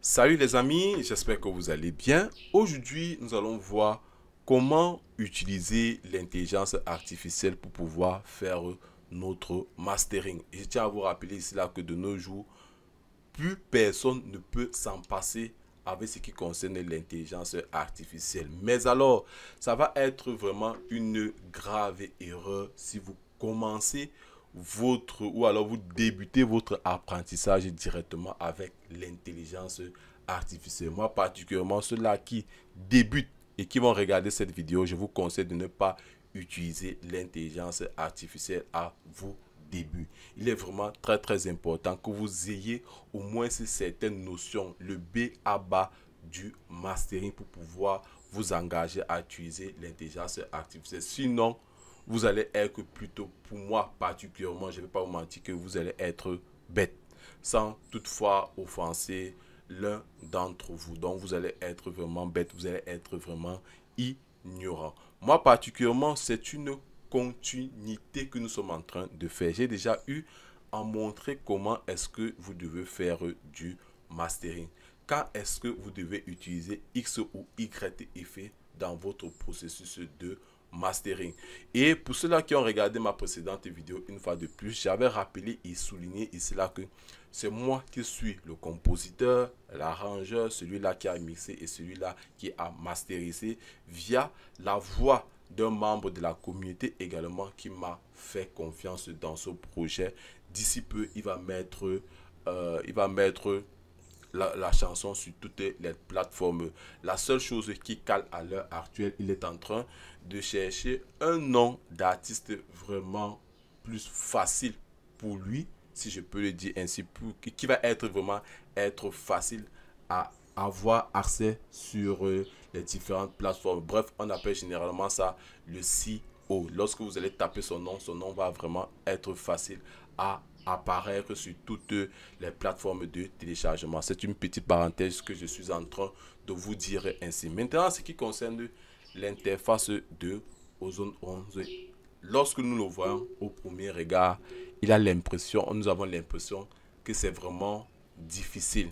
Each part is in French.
Salut les amis, j'espère que vous allez bien. Aujourd'hui, nous allons voir comment utiliser l'intelligence artificielle pour pouvoir faire notre mastering. Et je tiens à vous rappeler ici là que de nos jours, plus personne ne peut s'en passer avec ce qui concerne l'intelligence artificielle. Mais alors, ça va être vraiment une grave erreur si vous commencez votre ou alors vous débutez votre apprentissage directement avec l'intelligence artificielle. Moi particulièrement ceux-là qui débutent et qui vont regarder cette vidéo, je vous conseille de ne pas utiliser l'intelligence artificielle à vos débuts. Il est vraiment très important que vous ayez au moins certaines notions, le B à bas du mastering pour pouvoir vous engager à utiliser l'intelligence artificielle. Sinon, vous allez être plutôt, pour moi particulièrement, je ne vais pas vous mentir que vous allez être bête, sans toutefois offenser l'un d'entre vous. Donc vous allez être vraiment bête, vous allez être vraiment ignorant. Moi particulièrement, c'est une continuité que nous sommes en train de faire. J'ai déjà eu à montrer comment est-ce que vous devez faire du mastering. Quand est-ce que vous devez utiliser X ou Y effet dans votre processus de mastering. Et pour ceux-là qui ont regardé ma précédente vidéo une fois de plus, j'avais rappelé et souligné ici là que c'est moi qui suis le compositeur, l'arrangeur, celui-là qui a mixé et celui-là qui a masterisé via la voix d'un membre de la communauté également qui m'a fait confiance dans ce projet. D'ici peu, il va mettre la chanson sur toutes les plateformes. La seule chose qui cale à l'heure actuelle, il est en train de chercher un nom d'artiste vraiment plus facile pour lui, si je peux le dire ainsi, qui va être vraiment être facile à avoir accès sur les différentes plateformes. Bref, on appelle généralement ça le SEO. Lorsque vous allez taper son nom va vraiment être facile à apparaître sur toutes les plateformes de téléchargement. C'est une petite parenthèse que je suis en train de vous dire ainsi. Maintenant, ce qui concerne l'interface de Ozone 11, lorsque nous le voyons au premier regard, nous avons l'impression que c'est vraiment difficile.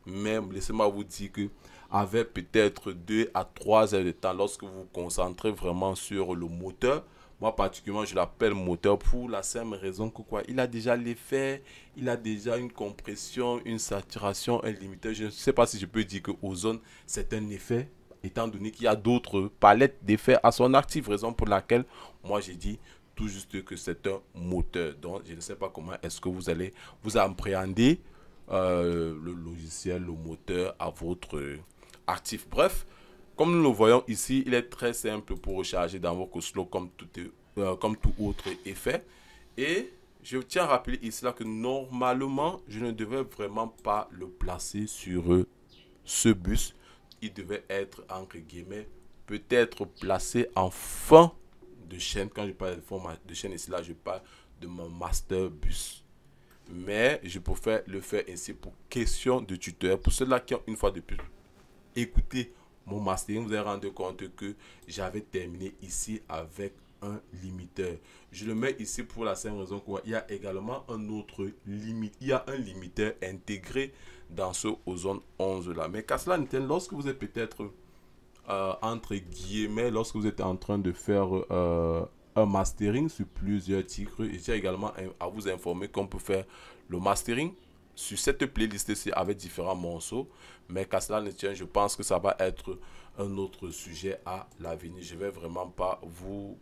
Mais laissez-moi vous dire que avec peut-être 2 à 3 heures de temps, lorsque vous vous concentrez vraiment sur le moteur, moi particulièrement je l'appelle moteur pour la simple raison que quoi, il a déjà l'effet, il a déjà une compression, une saturation, un limiteur. Je ne sais pas si je peux dire que Ozone c'est un effet, étant donné qu'il y a d'autres palettes d'effets à son actif, raison pour laquelle moi j'ai dit tout juste que c'est un moteur. Donc je ne sais pas comment est-ce que vous allez vous appréhender le logiciel, le moteur à votre actif. Bref, comme nous le voyons ici, il est très simple pour recharger dans vos slow comme tout autre effet. Et je tiens à rappeler ici là que normalement, je ne devais vraiment pas le placer sur ce bus. Il devait être, entre guillemets, peut-être placé en fin de chaîne. Quand je parle de fin de chaîne ici là, je parle de mon master bus. Mais je préfère le faire ainsi pour question de tuteur. Pour ceux-là qui ont une fois de plus écouté mon mastering, vous allez rendre compte que j'avais terminé ici avec un limiteur. Je le mets ici pour la simple raison qu'il y a également un autre limite. Il y a un limiteur intégré dans ce Ozone 11 là. Mais qu'à cela ne tienne, lorsque vous êtes peut-être entre guillemets, lorsque vous êtes en train de faire un mastering sur plusieurs titres, je tiens également à vous informer qu'on peut faire le mastering sur cette playlist-ci avec différents morceaux. Mais qu'à cela ne tient, je pense que ça va être un autre sujet à l'avenir. Je vais vraiment pas vous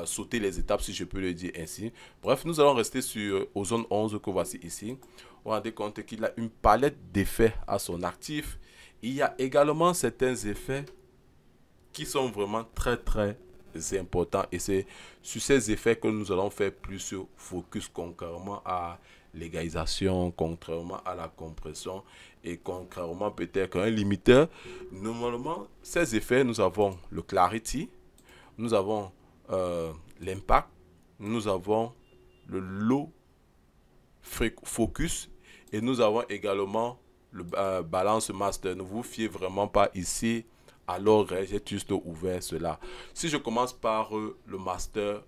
sauter les étapes, si je peux le dire ainsi. Bref, nous allons rester sur Ozone 11 que voici ici. Vous vous rendez compte qu'il a une palette d'effets à son actif. Il y a également certains effets qui sont vraiment très importants. Et c'est sur ces effets que nous allons faire plus focus, contrairement à l'égalisation, contrairement à la compression et contrairement peut-être à un limiteur. Normalement, ces effets, nous avons le clarity, nous avons l'impact, nous avons le low focus et nous avons également le balance master. Ne vous fiez vraiment pas ici. Alors, j'ai juste ouvert cela. Si je commence par le master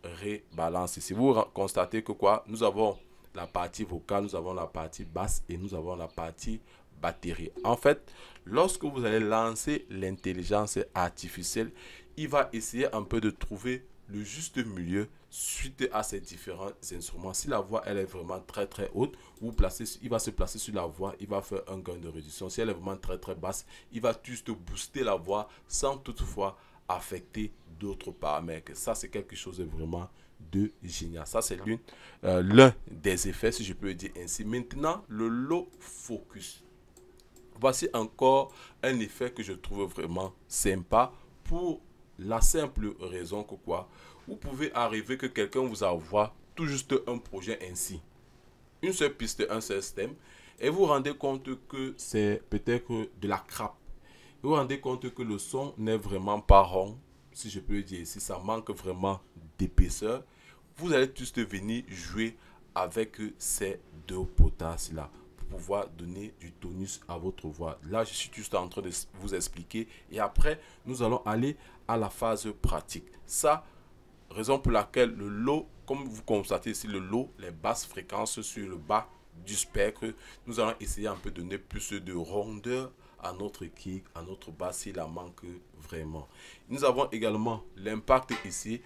rebalance ici, vous constatez que quoi, nous avons la partie vocale, nous avons la partie basse et nous avons la partie batterie. En fait, lorsque vous allez lancer l'intelligence artificielle, il va essayer un peu de trouver le juste milieu suite à ces différents instruments. Si la voix elle est vraiment très haute, il va se placer sur la voix, il va faire un gain de réduction. Si elle est vraiment très basse, il va juste booster la voix sans toutefois affecter d'autres paramètres. Ça, c'est quelque chose de vraiment de génial. Ça, c'est l'un des effets, si je peux le dire ainsi. Maintenant, le low focus. Voici encore un effet que je trouve vraiment sympa pour la simple raison que quoi, vous pouvez arriver que quelqu'un vous envoie tout juste un projet ainsi, une seule piste, un seul thème, et vous vous rendez compte que c'est peut-être de la crappe. Vous vous rendez compte que le son n'est vraiment pas rond, si je peux le dire ici, ça manque vraiment d'épaisseur. Vous allez juste venir jouer avec ces deux potasses là pour pouvoir donner du tonus à votre voix. Là, je suis juste en train de vous expliquer et après, nous allons aller à la phase pratique. Ça, raison pour laquelle le low, comme vous constatez ici, le low, les basses fréquences sur le bas du spectre, nous allons essayer un peu de donner plus de rondeur à notre kick, à notre basse s'il en manque vraiment. Nous avons également l'impact ici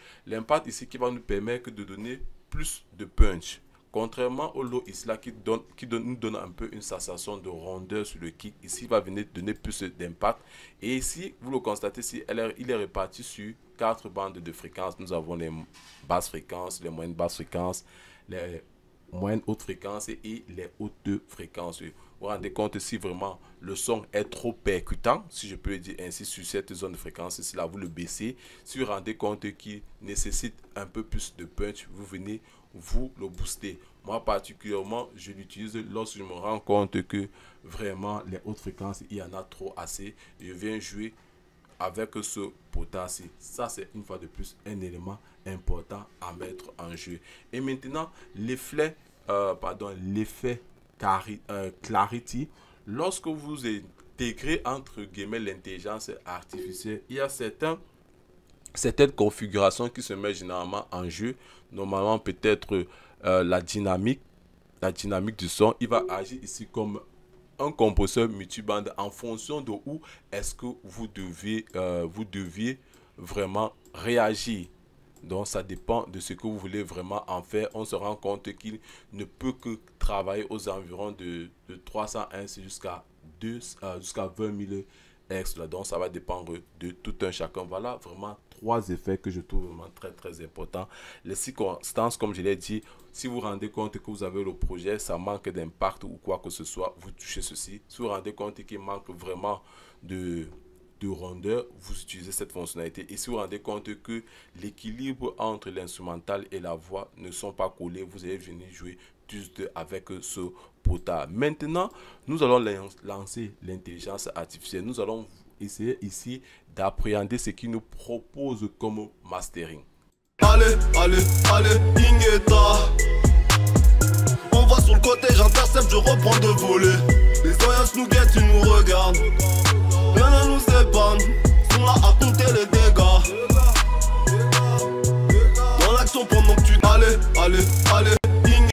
qui va nous permettre de donner plus de punch. Contrairement au low ici là nous donne un peu une sensation de rondeur sur le kick, ici il va venir donner plus d'impact. Et ici, vous le constatez, ici, il est réparti sur 4 bandes de fréquences. Nous avons les basses fréquences, les moyennes basses fréquences, les moyennes hautes fréquences et les hautes fréquences. Vous vous rendez compte si vraiment le son est trop percutant, si je peux le dire ainsi, sur cette zone de fréquence, ici là vous le baissez. Si vous vous rendez compte qu'il nécessite un peu plus de punch, vous venez vous le booster. Moi particulièrement, je l'utilise lorsque je me rends compte que vraiment les hautes fréquences, il y en a trop assez. Je viens jouer avec ce potassium. Ça, c'est une fois de plus un élément important à mettre en jeu. Et maintenant, l'effet clarity. Lorsque vous intégrez entre guillemets l'intelligence artificielle, il y a certaines configurations qui se mettent généralement en jeu. Normalement, peut-être la dynamique du son. Il va agir ici comme un compresseur multibande en fonction de où est-ce que vous deviez vraiment réagir. Donc ça dépend de ce que vous voulez vraiment en faire. On se rend compte qu'il ne peut que travailler aux environs de 301 jusqu'à 20 000 Hz. Donc ça va dépendre de tout un chacun. Voilà vraiment 3 effets que je trouve vraiment très importants. Les circonstances, comme je l'ai dit, si vous vous rendez compte que vous avez le projet, ça manque d'impact ou quoi que ce soit, vous touchez ceci. Si vous vous rendez compte qu'il manque vraiment de rondeur, vous utilisez cette fonctionnalité. Et si vous vous rendez compte que l'équilibre entre l'instrumental et la voix ne sont pas collés, vous allez venir jouer juste avec ce potard. Maintenant, nous allons lancer l'intelligence artificielle. Nous allons essayer ici d'appréhender ce qu'il nous propose comme mastering. Allez, Ingeta. On va sur le côté, j'intercepte, je reprends de voler. Les oreilles nous guettent, ils nous regardent. Rien ne nous épargne, sont là à compter les dégâts. Dans l'action pendant que tu... Allez, Ingeta.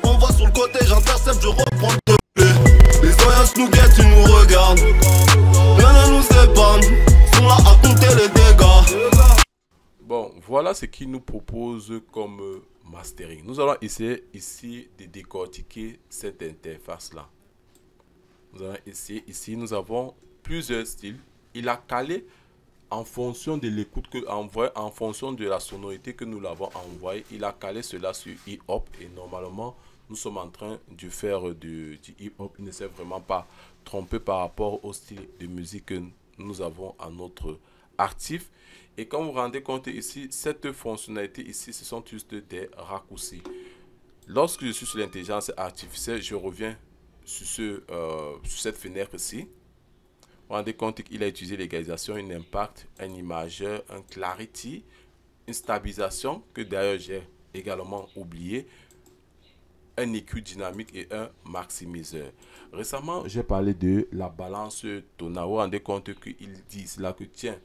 On va sur le côté, j'intercepte, je reprends de voler. Les oreilles nous guettent, ils nous regardent. Rien ne nous épargne, sont là à compter les dégâts. Bon, voilà ce qu'il nous propose comme mastering. Nous allons essayer ici de décortiquer cette interface-là. Nous allons essayer ici, nous avons plusieurs styles. Il a calé en fonction de l'écoute que envoie, en fonction de la sonorité que nous l'avons envoyé. Il a calé cela sur hip-hop et normalement, nous sommes en train de faire du hip-hop. Il ne s'est vraiment pas trompé par rapport au style de musique que nous avons à notre actif. Et quand vous vous rendez compte ici, cette fonctionnalité ici, ce sont juste des raccourcis. Lorsque je suis sur l'intelligence artificielle, je reviens sur cette fenêtre-ci. Vous vous rendez compte qu'il a utilisé l'égalisation, un impact, un imageur, un clarity, une stabilisation, que d'ailleurs j'ai également oublié, un EQ dynamique et un maximiseur. Récemment, j'ai parlé de la balance tonale. Vous vous rendez compte qu'il dit là que tiens,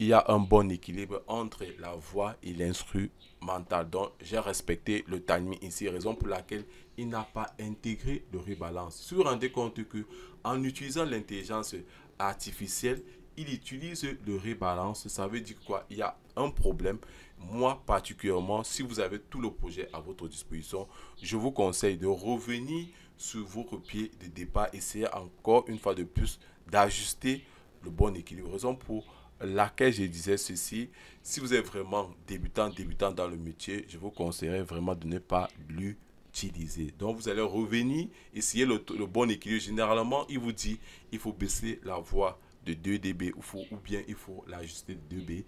il y a un bon équilibre entre la voix et l'instrumental. Donc, j'ai respecté le timing ici, raison pour laquelle il n'a pas intégré le rebalance. Si vous vous rendez compte que en utilisant l'intelligence artificielle, il utilise le rebalance, ça veut dire quoi? Il y a un problème. Moi, particulièrement, si vous avez tout le projet à votre disposition, je vous conseille de revenir sur votre pied de départ, essayer encore une fois de plus d'ajuster le bon équilibre. Raison pour laquelle je disais ceci, si vous êtes vraiment débutant dans le métier, je vous conseillerais vraiment de ne pas l'utiliser. Donc vous allez revenir, essayer le bon équilibre. Généralement, il vous dit, il faut baisser la voix de 2 dB ou bien il faut l'ajuster de 2 dB.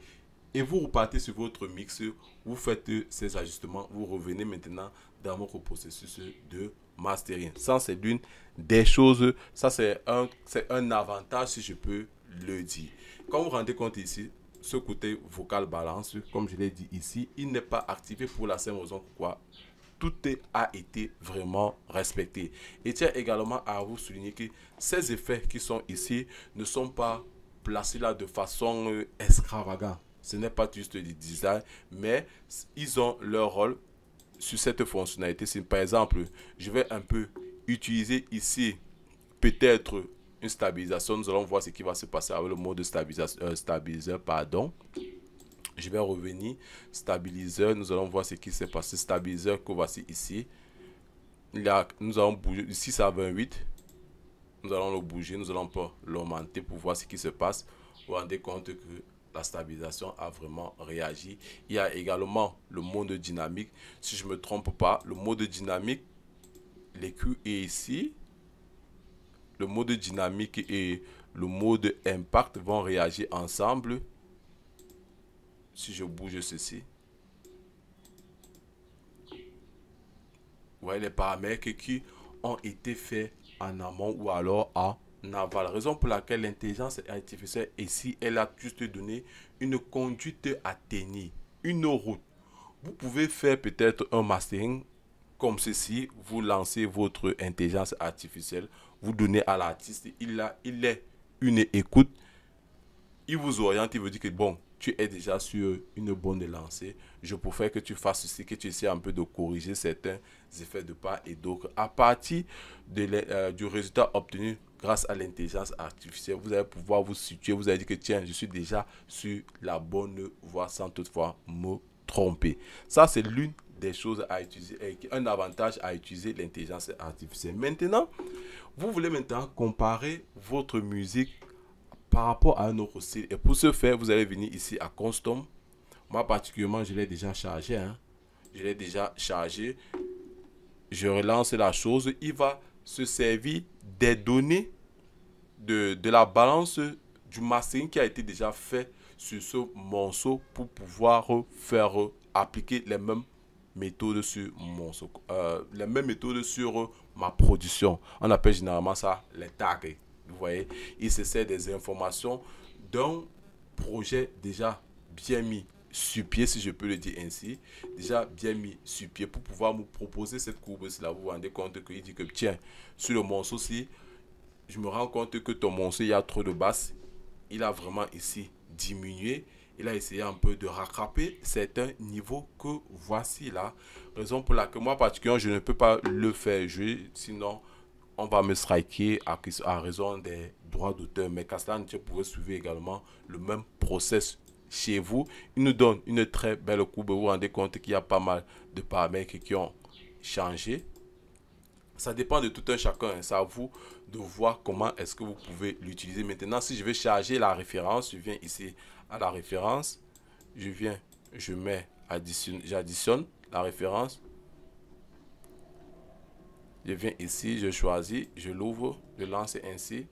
Et vous repartez sur votre mix, vous faites ces ajustements, vous revenez maintenant dans votre processus de mastering. Ça, c'est l'une des choses, ça c'est un avantage si je peux le dire. Quand vous vous rendez compte ici, ce côté vocal balance, comme je l'ai dit ici, il n'est pas activé pour la simple raison pourquoi tout a été vraiment respecté. Et tiens également à vous souligner que ces effets qui sont ici ne sont pas placés là de façon extravagante. Ce n'est pas juste du design, mais ils ont leur rôle sur cette fonctionnalité. Si par exemple, je vais un peu utiliser ici peut-être une stabilisation, nous allons voir ce qui va se passer avec le mode stabiliseur, pardon. Je vais revenir, stabiliseur, nous allons voir ce qui s'est passé. Stabiliseur que voici ici. Nous allons bouger, ici c'est à 28. Nous allons le bouger, nous allons pas l'augmenter pour voir ce qui se passe. Vous vous rendez compte que la stabilisation a vraiment réagi. Il y a également le mode dynamique. Si je ne me trompe pas, le mode dynamique, l'EQ est ici. Le mode dynamique et le mode impact vont réagir ensemble. Si je bouge ceci, vous voyez les paramètres qui ont été faits en amont ou alors en aval. Raison pour laquelle l'intelligence artificielle ici, elle a juste donné une conduite à tenir, une route. Vous pouvez faire peut-être un mastering comme ceci, vous lancez votre intelligence artificielle, vous donnez à l'artiste, il est une écoute, il vous oriente, il vous dit que bon, tu es déjà sur une bonne lancée, je préfère que tu fasses ceci, que tu essaies un peu de corriger certains effets de part et d'autre. À partir du résultat obtenu grâce à l'intelligence artificielle, vous allez pouvoir vous situer, vous allez dire que tiens, je suis déjà sur la bonne voie sans toutefois me tromper. Ça, c'est l'une des choses à utiliser, un avantage à utiliser l'intelligence artificielle. Maintenant, vous voulez maintenant comparer votre musique par rapport à un autre style. Et pour ce faire, vous allez venir ici à Custom. Moi, particulièrement, je l'ai déjà chargé. Je l'ai déjà chargé. Je relance la chose. Il va se servir des données de la balance du mastering qui a été déjà fait sur ce morceau pour pouvoir faire appliquer les mêmes méthodes sur les mêmes méthodes sur ma production. On appelle généralement ça les tags. Vous voyez, il se sert des informations d'un projet déjà bien mis sur pied, si je peux le dire ainsi, déjà bien mis sur pied pour pouvoir me proposer cette courbe-ci là. Vous vous rendez compte qu'il dit que tiens, sur le morceau-ci, je me rends compte que ton morceau, il y a trop de basses. Il a vraiment ici diminué. Il a essayé un peu de rattraper certains niveaux que voici là. Raison pour laquelle moi particulièrement, je ne peux pas le faire jouer, sinon on va me striker à raison des droits d'auteur. Mais Castan, tu pourrais suivre également le même process chez vous. Il nous donne une très belle courbe. Vous vous rendez compte qu'il y a pas mal de paramètres qui ont changé. Ça dépend de tout un chacun. C'est à vous de voir comment est-ce que vous pouvez l'utiliser. Maintenant, si je vais charger la référence, je viens ici à la référence. J'additionne la référence. Je viens ici, je choisis, je l'ouvre, je lance ainsi.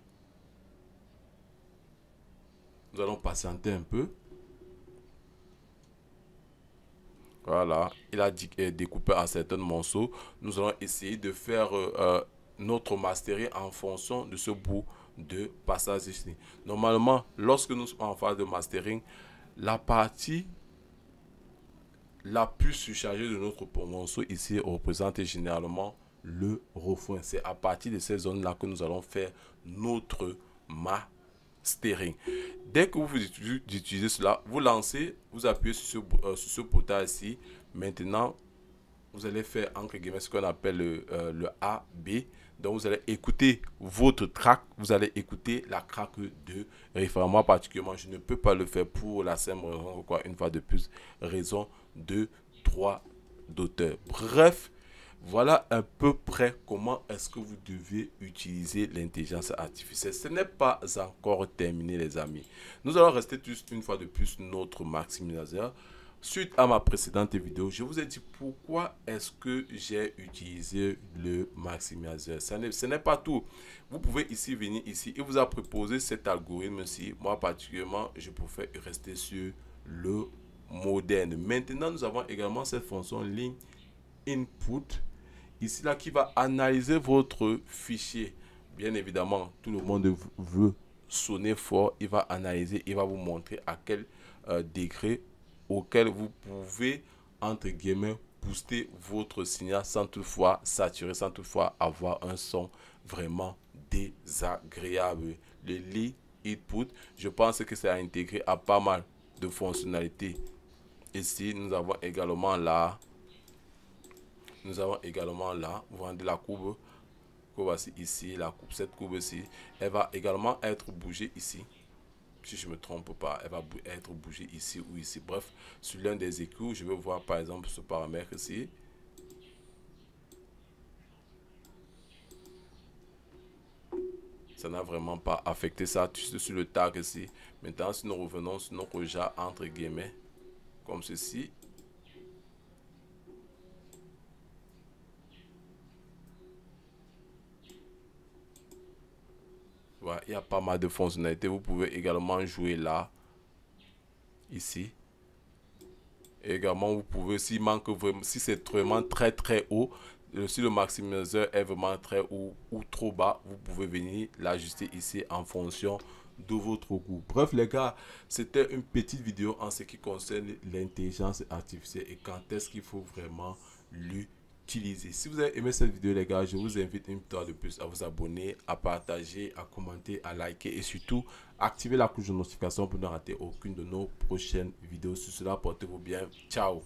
Nous allons patienter un peu. Voilà, il a découpé en certains morceaux. Nous allons essayer de faire notre mastering en fonction de ce bout de passage ici. Normalement, lorsque nous sommes en phase de mastering, la partie la plus surchargée de notre morceau ici représente généralement le refrain. C'est à partir de ces zones-là que nous allons faire notre mastering. mastering. Dès que vous utilisez cela, vous lancez, vous appuyez sur ce portail ici. Maintenant, vous allez faire entre guillemets ce qu'on appelle le A, B. Donc, vous allez écouter votre track. Vous allez écouter la track de référent. Moi, particulièrement, je ne peux pas le faire pour la simple raison, quoi, une fois de plus, raison de droit d'auteur. Bref, voilà à peu près comment est-ce que vous devez utiliser l'intelligence artificielle. Ce n'est pas encore terminé, les amis. Nous allons rester juste une fois de plus notre maximisateur. Suite à ma précédente vidéo, je vous ai dit pourquoi est-ce que j'ai utilisé le maximisateur. Ce n'est pas tout. Vous pouvez ici venir ici et vous a proposé cet algorithme-ci. Moi particulièrement, je préfère rester sur le moderne. Maintenant, nous avons également cette fonction ligne input ici là qui va analyser votre fichier. Bien évidemment, tout le monde veut sonner fort. Il va analyser, il va vous montrer à quel degré auquel vous pouvez entre guillemets booster votre signal sans toutefois saturer, sans toutefois avoir un son vraiment désagréable. Le lead input, je pense que c'est intégré à pas mal de fonctionnalités. Ici, nous avons également là, vous voyez la courbe que voici ici, la courbe, cette courbe-ci, elle va également être bougée ici. Si je ne me trompe pas, elle va être bougée ici ou ici. Bref, sur l'un des écrous, je vais voir par exemple ce paramètre ici. Ça n'a vraiment pas affecté ça sur le tag ici. Maintenant, si nous revenons sur nos rejas entre guillemets, comme ceci. Voilà, il y a pas mal de fonctionnalités. Vous pouvez également jouer là, ici. Et également, vous pouvez, s'il manque vraiment, si c'est vraiment très haut, si le maximisateur est vraiment très haut ou trop bas, vous pouvez venir l'ajuster ici en fonction de votre goût. Bref les gars, c'était une petite vidéo en ce qui concerne l'intelligence artificielle et quand est-ce qu'il faut vraiment l'utiliser. Si vous avez aimé cette vidéo les gars, je vous invite une fois de plus à vous abonner, à partager, à commenter, à liker et surtout activer la cloche de notification pour ne rater aucune de nos prochaines vidéos. Sur cela, portez-vous bien. Ciao.